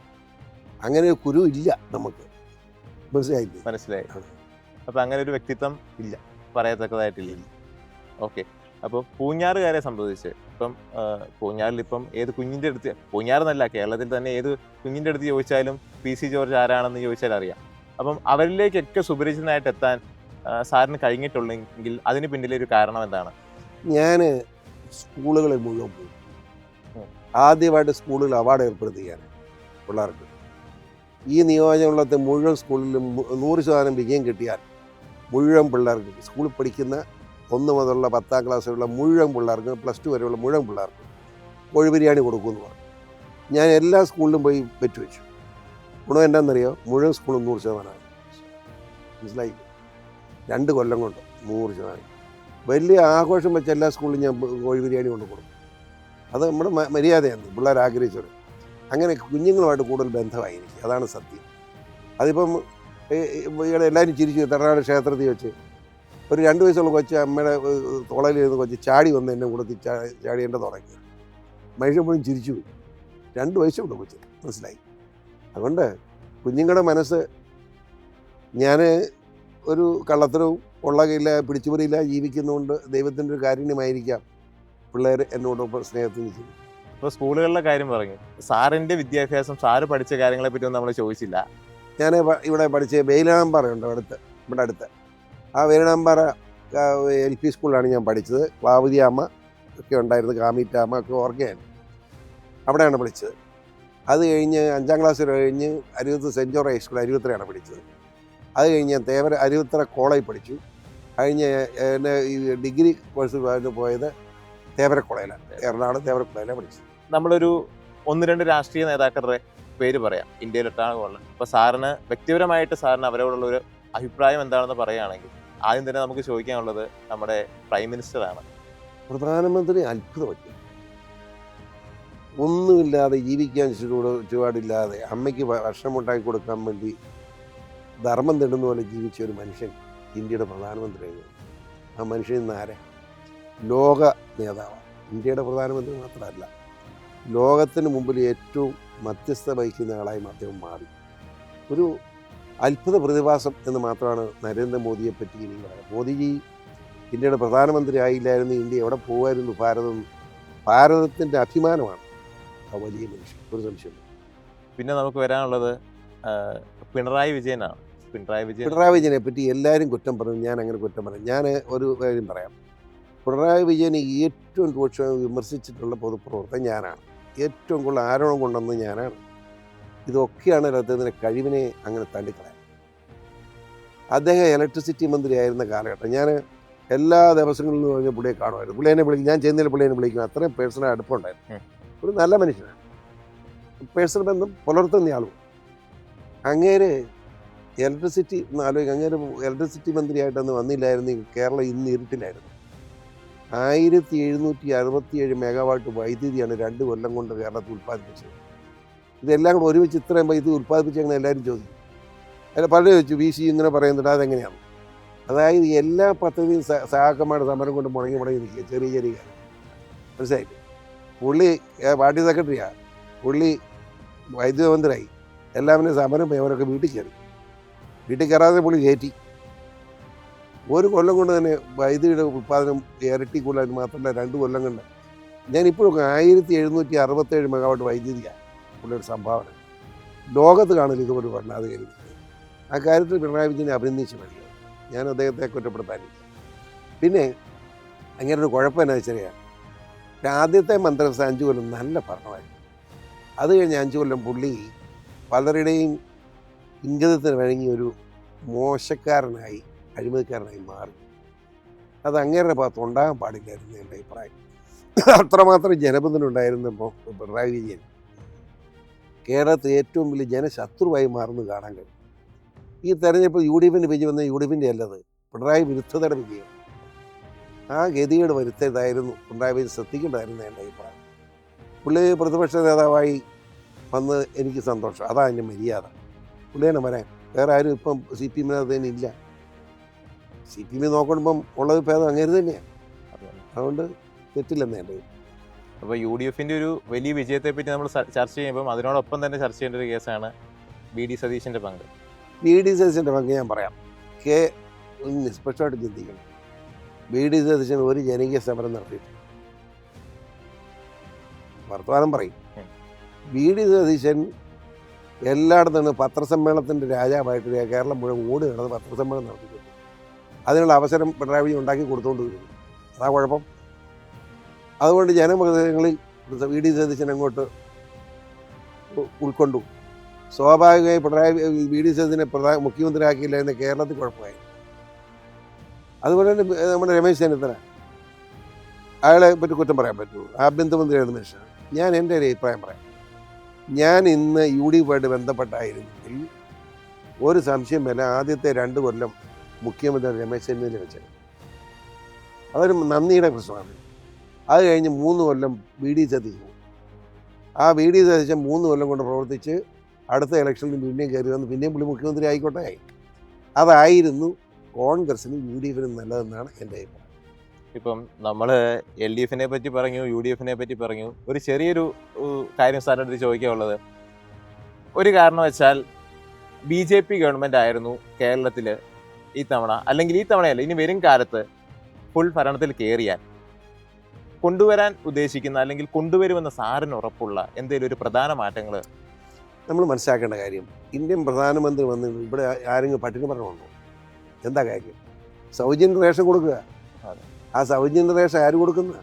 അങ്ങനെ ഒരു ഗുരു ഇല്ല നമുക്ക്. മനസ്സിലായി. അപ്പൊ അങ്ങനെ ഒരു വ്യക്തിത്വം ഇല്ല, പറയത്തക്കതായിട്ടില്ല. ഓക്കെ. അപ്പോൾ പൂഞ്ഞാറുകാരെ സംബന്ധിച്ച് ഇപ്പം പൂഞ്ഞാറിൽ ഇപ്പം ഏത് കുഞ്ഞിൻ്റെ അടുത്ത്, പൂഞ്ഞാറെന്നല്ല കേരളത്തിൽ തന്നെ ഏത് കുഞ്ഞിൻ്റെ അടുത്ത് ചോദിച്ചാലും PC ജോർജ് ആരാണെന്ന് ചോദിച്ചാൽ അറിയാം. അപ്പം അവരിലേക്കൊക്കെ സുപരിചിതനായിട്ട് എത്താൻ സാറിന് കഴിഞ്ഞിട്ടുള്ളെങ്കിൽ അതിന് പിന്നിലെ ഒരു കാരണം എന്താണ്? ഞാൻ സ്കൂളുകളിൽ മുഴുവൻ പോയി. ആദ്യമായിട്ട് സ്കൂളുകളിൽ അവാർഡ് ഏർപ്പെടുത്തുകയാണ് പിള്ളേർക്ക്. ഈ നിയോജകമണ്ഡലത്തെ മുഴുവൻ സ്കൂളിലും 100% വിജയം കിട്ടിയാൽ മുഴുവൻ പിള്ളേർക്ക്, സ്കൂളിൽ പഠിക്കുന്ന 1 മുതലുള്ള 10ാം ക്ലാസ് വരെയുള്ള മുഴുവൻ പിള്ളേർക്ക്, +2 വരെയുള്ള മുഴുവൻ പിള്ളേർക്ക് കോഴി ബിരിയാണി കൊടുക്കുമെന്ന് പറഞ്ഞു. ഞാൻ എല്ലാ സ്കൂളിലും പോയി വെച്ചു. ഗുണം എന്താണെന്നറിയോ? മുഴുവൻ സ്കൂളും 100%. മനസ്സിലായി? 2 കൊല്ലം കൊണ്ട് 100%. വലിയ ആഘോഷം വെച്ച് എല്ലാ സ്കൂളിലും ഞാൻ കോഴി ബിരിയാണി കൊണ്ട് കൊടുക്കും. അത് നമ്മുടെ മര്യാദയാണ്, പിള്ളേർ ആഗ്രഹിച്ചത്. അങ്ങനെ കുഞ്ഞുങ്ങളുമായിട്ട് കൂടുതൽ ബന്ധമായി എനിക്ക്. അതാണ് സത്യം. അതിപ്പം ഇവിടെ എല്ലാവരും ചിരിച്ചു. തറനാട് ക്ഷേത്രത്തിൽ വെച്ച് ഒരു 2 വയസ്സുള്ള കൊച്ച് അമ്മയുടെ തുളയിൽ ഇരുന്ന് കൊച്ച് ചാടി വന്ന് എന്നെ കൊടുത്ത് ചാടി എൻ്റെ തുടങ്ങി. മനുഷ്യൻ പോലും ചിരിച്ചു പോയി. 2 വയസ്സുള്ള കൊച്ച്. മനസ്സിലായി? അതുകൊണ്ട് കുഞ്ഞുങ്ങളുടെ മനസ്സ്, ഞാൻ ഒരു കള്ളത്തരവും ഉള്ളകയില്ല, പിടിച്ചുപറിയില്ല ജീവിക്കുന്നതുകൊണ്ട് ദൈവത്തിൻ്റെ ഒരു കാരുണ്യമായിരിക്കാം പിള്ളേർ എന്നോടൊപ്പം സ്നേഹത്തിൽ നിൽക്കുന്നു. ഇപ്പോൾ സ്കൂളുകളിലെ കാര്യം പറഞ്ഞു. സാറിൻ്റെ വിദ്യാഭ്യാസം, സാറ് പഠിച്ച കാര്യങ്ങളെ പറ്റിയൊന്നും നമ്മൾ ചോദിച്ചില്ല. ഞാൻ ഇവിടെ പഠിച്ച വേലാമ്പാറയുണ്ട് ഇവിടെ അടുത്ത്. ആ വേലാമ്പാറ LP സ്കൂളിലാണ് ഞാൻ പഠിച്ചത്. ക്ലാവുതി അമ്മ ഒക്കെ ഉണ്ടായിരുന്നു, കാമീറ്റ അമ്മ ഒക്കെ ഓർക്കുകയാണ്. അവിടെയാണ് പഠിച്ചത്. അത് കഴിഞ്ഞ് 5ാം ക്ലാസ് കഴിഞ്ഞ് അരുവത്ത് സെൻറ്റ് ജോർജ് ഹൈസ്കൂൾ അരുവത്തറയാണ് പഠിച്ചത്. അത് കഴിഞ്ഞ് ഞാൻ അരുവത്തറ കോളേജ് പഠിച്ചു. കഴിഞ്ഞ് എൻ്റെ ഈ ഡിഗ്രി കോഴ്സ് പോയത് തേവര കോളേജിലാണ്, എറണാകുളം തേവര കോളേജിലാണ് പഠിച്ചത്. നമ്മളൊരു 1-2 രാഷ്ട്രീയ നേതാക്കളുടെ പേര് പറയാം ഇന്ത്യയിലൊട്ടാകുള്ള. അപ്പോൾ സാറിന് വ്യക്തിപരമായിട്ട് സാറിന് അവരോടുള്ള ഒരു അഭിപ്രായം എന്താണെന്ന് പറയുകയാണെങ്കിൽ ആദ്യം തന്നെ നമുക്ക് ചോദിക്കാനുള്ളത് നമ്മുടെ പ്രൈം മിനിസ്റ്ററാണ്. പ്രധാനമന്ത്രി അത്ഭുതമല്ല, ഒന്നുമില്ലാതെ ജീവിക്കാൻ ചുവടില്ലാതെ അമ്മയ്ക്ക് ഭക്ഷണം ഉണ്ടാക്കി കൊടുക്കാൻ വേണ്ടി ധർമ്മം തേടുന്ന പോലെ ജീവിച്ച ഒരു മനുഷ്യൻ ഇന്ത്യയുടെ പ്രധാനമന്ത്രിയായിരുന്നു. ആ മനുഷ്യൻ ഇന്ന് ആരെ? ലോക നേതാവാണ്. ഇന്ത്യയുടെ പ്രധാനമന്ത്രി മാത്രമല്ല, ലോകത്തിന് മുമ്പിൽ ഏറ്റവും മധ്യസ്ഥ വഹിക്കുന്ന ആളായി അദ്ദേഹം മാറി. ഒരു അത്ഭുത പ്രതിഭാസം എന്ന് മാത്രമാണ് നരേന്ദ്രമോദിയെ പറ്റി ഇനി പറയാം. മോദിജി ഇന്ത്യയുടെ പ്രധാനമന്ത്രി ആയില്ലായിരുന്നു ഇന്ത്യ എവിടെ പോകുമായിരുന്നു? ഭാരതത്തിൻ്റെ അഭിമാനമാണ് ആ വലിയ മനുഷ്യൻ, ഒരു സംശയം. പിന്നെ നമുക്ക് വരാനുള്ളത് പിണറായി വിജയനാണ്. പിണറായി വിജയനെ പറ്റി എല്ലാവരും കുറ്റം പറയും. ഞാൻ അങ്ങനെ കുറ്റം പറയും. ഞാൻ ഒരു കാര്യം പറയാം. പിണറായി വിജയനെ ഏറ്റവും രൂക്ഷമായി വിമർശിച്ചിട്ടുള്ള പൊതുപ്രവർത്തകൻ ഞാനാണ്. ഏറ്റവും കൂടുതൽ ആരോപണം കൊണ്ടുവന്നത് ഞാനാണ്. ഇതൊക്കെയാണ് അദ്ദേഹത്തിൻ്റെ കഴിവിനെ അങ്ങനെ തള്ളിക്കളയാൻ. അദ്ദേഹം ഇലക്ട്രിസിറ്റി മന്ത്രിയായിരുന്ന കാലഘട്ടം ഞാൻ എല്ലാ ദിവസങ്ങളിലും പറഞ്ഞ പുള്ളിയെ കാണുമായിരുന്നു. പുള്ളി എന്നെ വിളിക്കും, ഞാൻ ചെയ്യുന്നതിൽ പുള്ളി എന്നെ വിളിക്കും. അത്രയും പേഴ്സണൽ അടുപ്പമുണ്ടായിരുന്നു. ഒരു നല്ല മനുഷ്യനാണ്, പേഴ്സണൽ ബന്ധം പുലർത്തുന്ന ആളും. അങ്ങേര് ഇലക്ട്രിസിറ്റി അങ്ങേര് ഇലക്ട്രിസിറ്റി മന്ത്രിയായിട്ടൊന്നും വന്നില്ലായിരുന്നെങ്കിൽ കേരളം ഇന്ന് ഇരുട്ടിലായിരുന്നു. 1767 മെഗാവാട്ട് വൈദ്യുതിയാണ് 2 കൊല്ലം കൊണ്ട് കേരളത്തിൽ ഉൽപ്പാദിപ്പിച്ചത്. ഇതെല്ലാം കൂടെ ഒരുമിച്ച് ഇത്രയും വൈദ്യുതി ഉൽപ്പാദിപ്പിച്ചെങ്ങനെ എല്ലാവരും ചോദിക്കും. അതിൽ പലരും ചോദിച്ചു VC ഇങ്ങനെ പറയുന്നുണ്ട്, അതെങ്ങനെയാണ്? അതായത് എല്ലാ പദ്ധതിയും സഹാക്കന്മാരുടെ സമരം കൊണ്ട് മുടങ്ങി നിൽക്കുക, ചെറിയ മനസ്സിലായിട്ട്. പുള്ളി പാർട്ടി സെക്രട്ടറിയാണ്, പുള്ളി വൈദ്യുതി മന്ത്രിയായി. എല്ലാവരും സമരം അവരൊക്കെ വീട്ടിൽ കയറാതെ പുള്ളി കയറ്റി. 1 കൊല്ലം കൊണ്ട് തന്നെ വൈദ്യുതിയുടെ ഉൽപ്പാദനം ഇരട്ടി കൂടുതൽ. മാത്രമല്ല 2 കൊല്ലം കൊണ്ട് ഞാനിപ്പോഴും 1767 മെഗാവാട്ട് വൈദ്യുതിയാണ് പുള്ളിയുടെ സംഭാവന. ലോകത്ത് കാണില്ല ഇതുപോലെ പറഞ്ഞത് കഴിഞ്ഞു. ആ കാര്യത്തിൽ പിണറായി വിജയനെ അഭിനന്ദിച്ച് മതിയാണ്. ഞാൻ അദ്ദേഹത്തെ കുറ്റപ്പെടുത്താനില്ല. പിന്നെ അങ്ങനെ ഒരു കുഴപ്പം എന്നാ വെച്ചാൽ ആദ്യത്തെ മന്ത്രിസഭ 5 കൊല്ലം നല്ല ഭരണമായിരുന്നു. അത് കഴിഞ്ഞ് 5 കൊല്ലം പുള്ളി പലരുടെയും ഇംഗിതത്തിന് വഴങ്ങി ഒരു മോശക്കാരനായി, അഴിമതിക്കാരനായി മാറി. അത് അങ്ങേരുടെ ഭാഗത്ത് ഉണ്ടാകാൻ പാടില്ലായിരുന്നു എൻ്റെ അഭിപ്രായം. അത്രമാത്രം ജനബന്ധനുണ്ടായിരുന്നപ്പോൾ പിണറായി വിജയൻ കേരളത്തിൽ ഏറ്റവും വലിയ ജനശത്രുവായി മാറുന്നത് കാണാൻ കഴിയും. ഈ തെരഞ്ഞെടുപ്പ് UDFിൻ്റെ വിജയം വന്ന UDFിൻ്റെ അല്ലത്, പിണറായി വിരുദ്ധതയുടെ വിജയം. ആ ഗതികേട് വരുത്തേതായിരുന്നു പിണറായി വിജയൻ ശ്രദ്ധിക്കേണ്ടതായിരുന്നു എൻ്റെ അഭിപ്രായം. പുള്ളി പ്രതിപക്ഷ നേതാവായി വന്ന് എനിക്ക് സന്തോഷം. അതാണ് എൻ്റെ മര്യാദ. പുള്ളി തന്നെ പറയാൻ വേറെ ആരും ഇപ്പം സി പി എമ്മിനകത്ത് തന്നെ ഇല്ല. സി പി എമ്മിൽ നോക്കുമ്പം ഉള്ളത് ഭേദം അങ്ങനെ തന്നെയാണ്. അതുകൊണ്ട് തെറ്റില്ലെന്ന് എൻ്റെ. അപ്പോൾ യു ഡി എഫിൻ്റെ ഒരു വലിയ വിജയത്തെ പറ്റി നമ്മൾ ചർച്ച ചെയ്യുമ്പം അതിനോടൊപ്പം തന്നെ ചർച്ച ചെയ്യേണ്ട ഒരു കേസാണ് വി ഡി സതീശൻ്റെ പങ്ക്. വി ഡി സതീശൻ്റെ പങ്ക് ഞാൻ പറയാം. നിഷ്പക്ഷമായിട്ട് ചിന്തിക്കണം. വി ഡി സതീശൻ ഒരു ജനകീയ സമരം നടത്തിയിട്ട് വർത്തമാനം പറയും. വി ഡി സതീശൻ എല്ലായിടത്തും നിന്ന് പത്രസമ്മേളനത്തിൻ്റെ രാജാവായിട്ട് കേരളം മുഴുവൻ ഓടി നടന്ന് പത്രസമ്മേളനം നടത്തിയിട്ടുണ്ട്. അതിനുള്ള അവസരം പിണറായി വിജയൻ ഉണ്ടാക്കി കൊടുത്തുകൊണ്ട് വരുന്നു. അതാ കുഴപ്പം. അതുകൊണ്ട് ജനമതങ്ങളിൽ വി ഡി സതീശൻ അങ്ങോട്ട് ഉൾക്കൊണ്ടു. സ്വാഭാവികമായി വി ഡി സതീശനെ മുഖ്യമന്ത്രിയാക്കിയില്ലായിരുന്നു കേരളത്തിൽ കുഴപ്പമായി. അതുപോലെ തന്നെ നമ്മുടെ രമേശ് ചെന്നിത്തല, അയാളെ പറ്റി കുറ്റം പറയാൻ പറ്റുമോ? ആഭ്യന്തരമന്ത്രിയായിരുന്ന മനുഷ്യനാണ്. ഞാൻ എൻ്റെ ഒരു അഭിപ്രായം പറയാം. ഞാൻ ഇന്ന് യു ഡി എഫുമായിട്ട് ബന്ധപ്പെട്ടായിരുന്നെങ്കിൽ ഒരു സംശയം വേണ്ട, ആദ്യത്തെ 2 കൊല്ലം മുഖ്യമന്ത്രി രമേശ് ചെന്നിത്തല വെച്ചത്. അതൊരു നന്ദിയുടെ പ്രശ്നമാണ്. അത് കഴിഞ്ഞ് 3 കൊല്ലം വി ഡി സതീശൻ. ആ വി ഡി സതീശൻ 3 കൊല്ലം കൊണ്ട് പ്രവർത്തിച്ച് അടുത്ത ഇലക്ഷനിൽ പിന്നെയും കയറി വന്ന് പിന്നെയും പുള്ളി മുഖ്യമന്ത്രി ആയിക്കോട്ടെ. അതായിരുന്നു കോൺഗ്രസിനും യു ഡി എഫിനും നല്ലതെന്നാണ് എൻ്റെ അഭിപ്രായം. ഇപ്പം നമ്മൾ എൽ ഡി എഫിനെ പറ്റി പറഞ്ഞു, യു ഡി എഫിനെ പറ്റി പറഞ്ഞു. ഒരു ചെറിയൊരു കാര്യം സാറിൻ്റെ അടുത്ത് ചോദിക്കാനുള്ളത്, ഒരു കാരണവശാൽ ബി ജെ പി ഗവൺമെൻറ് ആയിരുന്നു കേരളത്തിൽ ഈ തവണ, അല്ലെങ്കിൽ ഈ തവണയല്ല ഇനി വരും കാലത്ത് ഫുൾ ഭരണത്തിൽ കയറിയാൽ കൊണ്ടുവരാൻ ഉദ്ദേശിക്കുന്ന അല്ലെങ്കിൽ കൊണ്ടുവരുമെന്ന സാറിന് ഉറപ്പുള്ള എന്തെങ്കിലും ഒരു പ്രധാന മാറ്റങ്ങൾ നമ്മൾ മനസ്സിലാക്കേണ്ട കാര്യം, ഇന്ത്യൻ പ്രധാനമന്ത്രി വന്ന് ഇവിടെ ആരെങ്കിലും പട്ടിണി പറഞ്ഞുകൊണ്ടോ? എന്താ കാര്യം? സൗജന്യ റേഷൻ കൊടുക്കുക. ആ സൗജന്യ റേഷൻ ആര് കൊടുക്കുന്ന?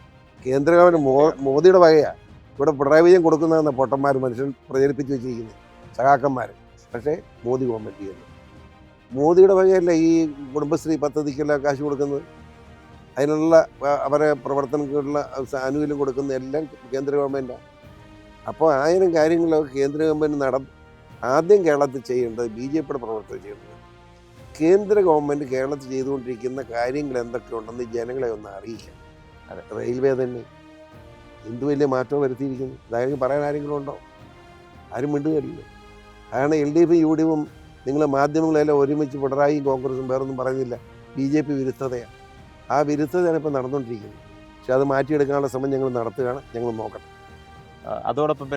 കേന്ദ്ര ഗവൺമെൻറ് മോദിയുടെ വകയാണ്. ഇവിടെ പിണറായി വിജയൻ കൊടുക്കുന്നതെന്ന് പൊട്ടന്മാർ മനുഷ്യൻ പ്രചരിപ്പിച്ച് വെച്ചിരിക്കുന്നത്, സഖാക്കന്മാർ. പക്ഷേ മോദി ഗവൺമെൻറ് ചെയ്യുന്നു. മോദിയുടെ വകയല്ല ഈ കുടുംബശ്രീ പദ്ധതിക്കെല്ലാം കാശ് കൊടുക്കുന്നത്. അതിനുള്ള അവരെ പ്രവർത്തനങ്ങൾക്കുള്ള ആനുകൂല്യം കൊടുക്കുന്ന എല്ലാം കേന്ദ്ര ഗവൺമെൻറ്റാണ്. അപ്പോൾ ആയിരം കാര്യങ്ങളൊക്കെ കേന്ദ്ര ഗവൺമെൻറ് ആദ്യം കേരളത്തിൽ ചെയ്യേണ്ടത് ബി ജെ പിയുടെ പ്രവർത്തനം ചെയ്യേണ്ടത്. കേന്ദ്ര ഗവൺമെൻറ് കേരളത്തിൽ ചെയ്തുകൊണ്ടിരിക്കുന്ന കാര്യങ്ങൾ എന്തൊക്കെയുണ്ടെന്ന് ജനങ്ങളെ ഒന്ന് അറിയിക്കാം. റെയിൽവേ തന്നെ എന്ത് വലിയ മാറ്റവും വരുത്തിയിരിക്കുന്നു. അതായത് പറയാൻ ആരെങ്കിലും ഉണ്ടോ? ആരും മിണ്ടുകയല്ലോ. കാരണം എൽ ഡി എഫും യു ഡി എഫും നിങ്ങൾ മാധ്യമങ്ങളെല്ലാം ഒരുമിച്ച് പിണറായിയും കോൺഗ്രസും വേറൊന്നും പറയുന്നില്ല, ബി ജെ പി വിരുദ്ധതയാണ്. ആ വിരുദ്ധതയാണ് ഇപ്പോൾ നടന്നുകൊണ്ടിരിക്കുന്നത്. പക്ഷെ അത് മാറ്റിയെടുക്കാനുള്ള ശ്രമം ഞങ്ങൾ നടത്തുകയാണ്. ഞങ്ങൾ നോക്കണം. അതോടൊപ്പം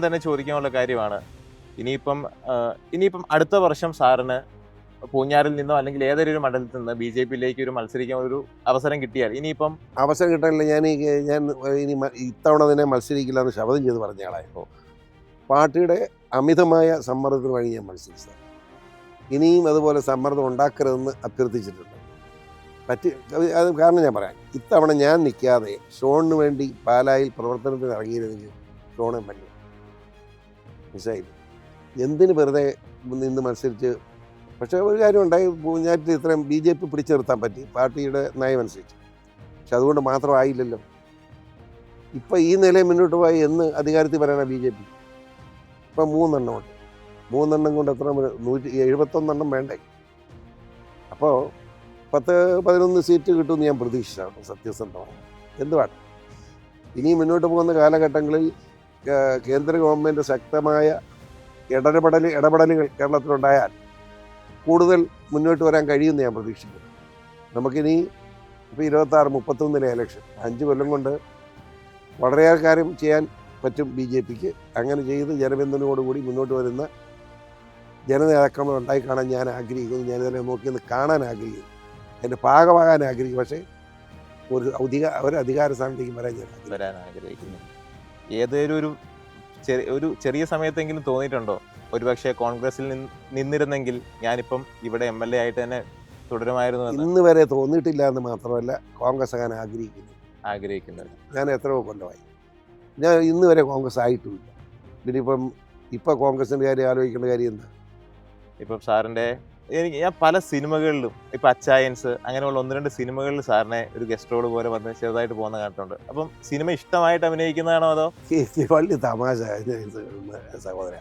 തന്നെ ചോദിക്കാനുള്ള കാര്യമാണ്, ഇനിയിപ്പം അടുത്ത വർഷം സാറിന് പൂഞ്ഞാറിൽ നിന്നോ അല്ലെങ്കിൽ ഏതൊരു ഒരു മണ്ഡലത്തിൽ നിന്ന് ബി ജെ പിയിലേക്ക് ഒരു മത്സരിക്കാൻ ഒരു അവസരം കിട്ടിയാൽ, ഇനിയിപ്പം അവസരം കിട്ടാനില്ല. ഞാൻ ഇനി ഇത്തവണ തന്നെ മത്സരിക്കില്ല എന്ന് ശപഥം ചെയ്ത് പറഞ്ഞ ആളായപ്പോൾ പാർട്ടിയുടെ അമിതമായ സമ്മർദ്ദത്തിന് വഴി ഞാൻ മത്സരിച്ചത്. ഇനിയും അതുപോലെ സമ്മർദ്ദം ഉണ്ടാക്കരുതെന്ന് അഭ്യർത്ഥിച്ചിട്ടുണ്ട്. അത് കാരണം ഞാൻ പറയാം, ഇത്തവണ ഞാൻ നിൽക്കാതെ ഷോണിന് വേണ്ടി പാലായിൽ പ്രവർത്തനത്തിന് ഇറങ്ങിയിരുന്നെങ്കിൽ ഷോണെ പറ്റി മനസ്സിലായില്ല. എന്തിന് വെറുതെ നിന്ന് മത്സരിച്ച്? പക്ഷേ ഒരു കാര്യം ഉണ്ടായി, പൂഞ്ഞാറ്റിൽ ഇത്രയും ബി ജെ പി പിടിച്ചു നിർത്താൻ പറ്റി പാർട്ടിയുടെ നയമനുസരിച്ച്. പക്ഷെ അതുകൊണ്ട് മാത്രമായില്ലല്ലോ. ഇപ്പം ഈ നിലയിൽ മുന്നോട്ട് പോയി എന്ന് അധികാരത്തിൽ വരാനാണ് ബി ജെ പി. ഇപ്പം 3 എണ്ണമുണ്ട്. 3 എണ്ണം കൊണ്ട് എത്ര 171 എണ്ണം വേണ്ടേ? അപ്പോൾ 10-11 സീറ്റ് കിട്ടുമെന്ന് ഞാൻ പ്രതീക്ഷിച്ചാണ് സത്യസന്ധമാണ്. എന്തുവാണ് ഇനി മുന്നോട്ട് പോകുന്ന കാലഘട്ടങ്ങളിൽ കേന്ദ്ര ഗവൺമെൻറ് ശക്തമായ ഇടപെടലുകൾ കേരളത്തിലുണ്ടായാൽ കൂടുതൽ മുന്നോട്ട് വരാൻ കഴിയുമെന്ന് ഞാൻ പ്രതീക്ഷിക്കുന്നു. നമുക്കിനി ഇപ്പോൾ 26-31 ഇലക്ഷൻ 5 കൊല്ലം കൊണ്ട് വളരെയേറെ കാര്യം ചെയ്യാൻ പറ്റും ബി ജെ പിക്ക്. അങ്ങനെ ചെയ്ത് ജനപിന്തുണയോടുകൂടി മുന്നോട്ട് വരുന്ന ജനനേതാക്കൾ ഉണ്ടായി കാണാൻ ഞാൻ ആഗ്രഹിക്കുന്നു. ഞാനിതിനെ നോക്കിയൊന്ന് കാണാൻ ആഗ്രഹിക്കുന്നു, അതിൻ്റെ ഭാഗമാകാൻ ആഗ്രഹിക്കും. പക്ഷേ ഒരു അധികാര സ്ഥാനത്തേക്ക് വരാൻ ആഗ്രഹിക്കുന്നു. ഏതൊരു ചെറിയ സമയത്തെങ്കിലും തോന്നിയിട്ടുണ്ടോ ഒരുപക്ഷെ കോൺഗ്രസിൽ നിന്നിരുന്നെങ്കിൽ ഞാനിപ്പം ഇവിടെ MLA ആയിട്ട് തന്നെ തുടരുമായിരുന്നു? ഇന്ന് വരെ തോന്നിയിട്ടില്ല എന്ന് മാത്രമല്ല, കോൺഗ്രസ് ആകാൻ ആഗ്രഹിക്കുന്നത്. ഞാൻ എത്രയോ കൊല്ലമായി. ഞാൻ ഇന്ന് വരെ കോൺഗ്രസ് ആയിട്ടുമില്ല. പിന്നെ ഇപ്പം കോൺഗ്രസിൻ്റെ കാര്യം ആലോചിക്കേണ്ട കാര്യം എന്താ? ഇപ്പം സാറിൻ്റെ ഞാൻ പല സിനിമകളിലും ഇപ്പം അച്ചായൻസ് അങ്ങനെയുള്ള 1-2 സിനിമകളിൽ സാറിനെ ഒരു ഗസ്റ്റ് റോൾ പോലെ വന്ന് ചെറുതായിട്ട് പോകുന്ന കണ്ടിട്ടുണ്ട്. അപ്പം സിനിമ ഇഷ്ടമായിട്ട് അഭിനയിക്കുന്നതാണോ അതോ? വലിയ തമാശ സഹോദര.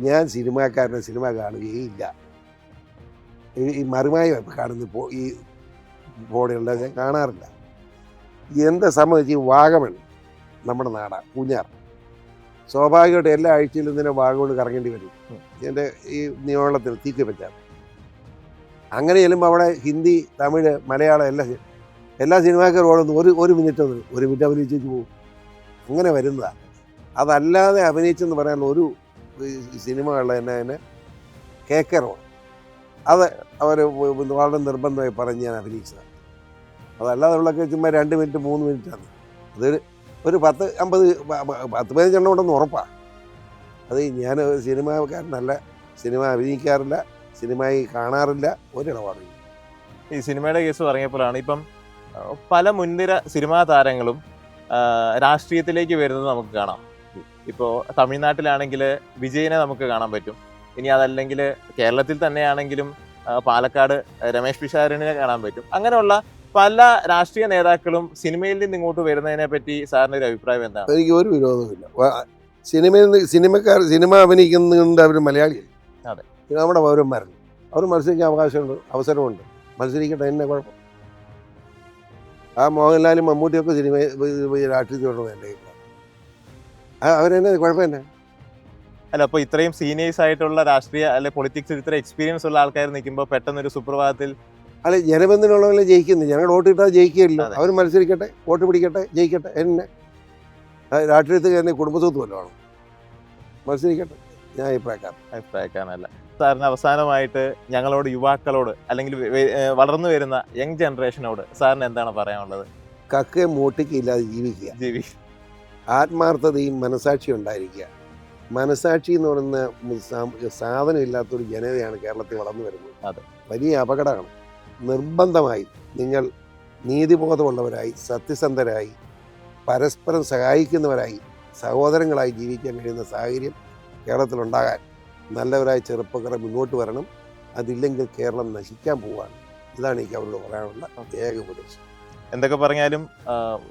ഞാൻ സിനിമാക്കാരനെ സിനിമ കാണുകയില്ല. ഈ മറുമായി കാണുന്ന ഈ ബോഡികളുടെ ഞാൻ കാണാറില്ല. എന്താ സംബന്ധിച്ച് വാഗമൺ നമ്മുടെ നാടാണ് പൂഞ്ഞാർ. സ്വാഭാവികമായിട്ട് എല്ലാ ആഴ്ചയിലും ഇതിനെ വാഗമണ് കറങ്ങേണ്ടി വരും. എൻ്റെ ഈ നിയോളത്തിൽ തീക്കുവെച്ചാൽ അങ്ങനെ ചെല്ലുമ്പോൾ അവിടെ ഹിന്ദി, തമിഴ്, മലയാളം എല്ലാ സിനിമാക്കാരും ഒരു മിനിറ്റ് അഭിനയിച്ചു പോകും. അങ്ങനെ വരുന്നതാണ്. അതല്ലാതെ അഭിനയിച്ചെന്ന് പറയാനുള്ള ഒരു സിനിമകളിൽ തന്നെ KK റോഡ്, അത് അവർ വളരെ നിർബന്ധമായി പറഞ്ഞ് ഞാൻ അഭിനയിച്ചതാണ്. അതല്ലാതെ ഉള്ളൊക്കെ ചുമ്മാ 2 മിനിറ്റ് 3 മിനിറ്റാണ്. അതൊരു 10-15 എണ്ണം ഉണ്ടെന്ന് ഉറപ്പാണ്. അത് ഞാൻ സിനിമാക്കാരനല്ല, സിനിമ അഭിനയിക്കാറില്ല, സിനിമയിൽ കാണാറില്ല, ഒരിടപാടില്ല. ഈ സിനിമയുടെ കേസ് പറഞ്ഞപ്പോഴാണ് ഇപ്പം പല മുൻനിര സിനിമാ താരങ്ങളും രാഷ്ട്രീയത്തിലേക്ക് വരുന്നത് നമുക്ക് കാണാം. ഇപ്പോൾ തമിഴ്നാട്ടിലാണെങ്കിൽ വിജയനെ നമുക്ക് കാണാൻ പറ്റും. ഇനി അതല്ലെങ്കിൽ കേരളത്തിൽ തന്നെയാണെങ്കിലും പാലക്കാട് രമേശ് പിഷാരനെ കാണാൻ പറ്റും. അങ്ങനെയുള്ള പല രാഷ്ട്രീയ നേതാക്കളും സിനിമയിൽ നിന്ന് ഇങ്ങോട്ട് വരുന്നതിനെ പറ്റി സാറിൻ്റെ ഒരു അഭിപ്രായം എന്താണ്? എനിക്ക് ഒരു വിരോധമില്ല. സിനിമ അഭിനയിക്കുന്നുണ്ട്, അവർ മലയാളിയല്ല. അതെ, നമ്മുടെ പൗരന്മാരുണ്ട്, അവർ മത്സരിക്കാൻ അവകാശമുണ്ട്, അവസരമുണ്ട്, മത്സരിക്കട്ടെ. എന്നെ കുഴപ്പം. ആ മോഹൻലാലും മമ്മൂട്ടിയൊക്കെ രാഷ്ട്രീയത്തിലുള്ളത് എൻ്റെ അവരെന്നെ കുഴപ്പം തന്നെ. അല്ല, അപ്പോൾ ഇത്രയും സീനിയേഴ്സ് ആയിട്ടുള്ള രാഷ്ട്രീയ അല്ലെ പൊളിറ്റിക്സിൽ ഇത്ര എക്സ്പീരിയൻസ് ഉള്ള ആൾക്കാർ നിൽക്കുമ്പോൾ പെട്ടെന്നൊരു സുപ്രഭാതത്തിൽ അല്ല, ജനബന്ധനുള്ളവരെ ജയിക്കുന്നു. ഞങ്ങൾ വോട്ടിട്ടാൽ ജയിക്കുകയില്ല. അവർ മത്സരിക്കട്ടെ, വോട്ട് പിടിക്കട്ടെ, ജയിക്കട്ടെ. എന്നെ രാഷ്ട്രീയത്തിൽ തന്നെ കുടുംബസ്വത്ത് വല്ലതാണ്, മത്സരിക്കട്ടെ. ഞാൻ അഭിപ്രായക്കാരനല്ല. സാറിന് അവസാനമായിട്ട് ഞങ്ങളോട്, യുവാക്കളോട്, അല്ലെങ്കിൽ വളർന്നു വരുന്ന യങ് ജനറേഷനോട് സാറിന് എന്താണ് പറയാനുള്ളത്? കക്കയും മൂട്ടിക്കില്ലാതെ ജീവിക്കുക, ആത്മാർത്ഥതയും മനസാക്ഷിയും ഉണ്ടായിരിക്കുക. മനസാക്ഷി എന്ന് പറയുന്ന സാധനം ഇല്ലാത്തൊരു ജനതയാണ് കേരളത്തിൽ വളർന്നു വരുന്നത്. അതെ, വലിയ അപകടമാണ്. നിർബന്ധമായി നിങ്ങൾ നീതിബോധമുള്ളവരായി, സത്യസന്ധരായി, പരസ്പരം സഹായിക്കുന്നവരായി, സഹോദരങ്ങളായി ജീവിക്കാൻ കഴിയുന്ന സാഹചര്യം കേരളത്തിലുണ്ടാകാൻ നല്ലവരായ ചെറുപ്പക്കാരെ മുന്നോട്ട് വരണം. അതില്ലെങ്കിൽ കേരളം നശിക്കാൻ പോവുകയാണ്. ഇതാണ് എനിക്ക് അവരോട് പറയാനുള്ള ഏക ഉപദേശം. എന്തൊക്കെ പറഞ്ഞാലും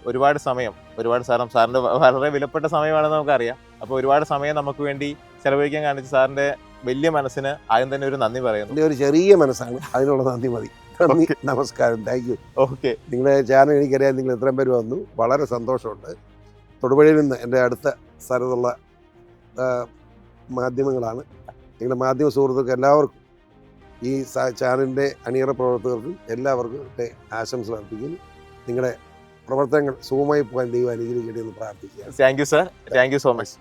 ഒരുപാട് സാറിൻ്റെ വളരെ വിലപ്പെട്ട സമയമാണെന്ന് നമുക്കറിയാം. അപ്പോൾ ഒരുപാട് സമയം നമുക്ക് വേണ്ടി ചെലവഴിക്കാൻ കാണിച്ച സാറിൻ്റെ വലിയ മനസ്സിന് ആദ്യം തന്നെ ഒരു നന്ദി പറയുന്നു. എൻ്റെ ഒരു ചെറിയ മനസ്സാണ്, അതിനുള്ള നന്ദി മതി. നന്ദി, നമസ്കാരം, താങ്ക് യു. ഓക്കെ, നിങ്ങളുടെ ചാനൽ എനിക്കറിയാം, നിങ്ങൾ എത്രയും പേര് വന്നു, വളരെ സന്തോഷമുണ്ട്. തൊടുപുഴയിൽ നിന്ന് എൻ്റെ അടുത്ത സ്ഥലത്തുള്ള മാധ്യമങ്ങളാണ്. നിങ്ങളുടെ മാധ്യമ സുഹൃത്തുക്കൾക്ക് എല്ലാവർക്കും, ഈ ചാനലിൻ്റെ അണിയറ പ്രവർത്തകർക്കും എല്ലാവർക്കും ആശംസകൾ അർപ്പിക്കുന്നു. നിങ്ങളുടെ പ്രവർത്തനങ്ങൾ സുഖമായി പോകാൻ ദൈവം അനുഗ്രഹിക്കട്ടെ എന്ന് പ്രാർത്ഥിക്കുക. Thank you sir, thank you so much.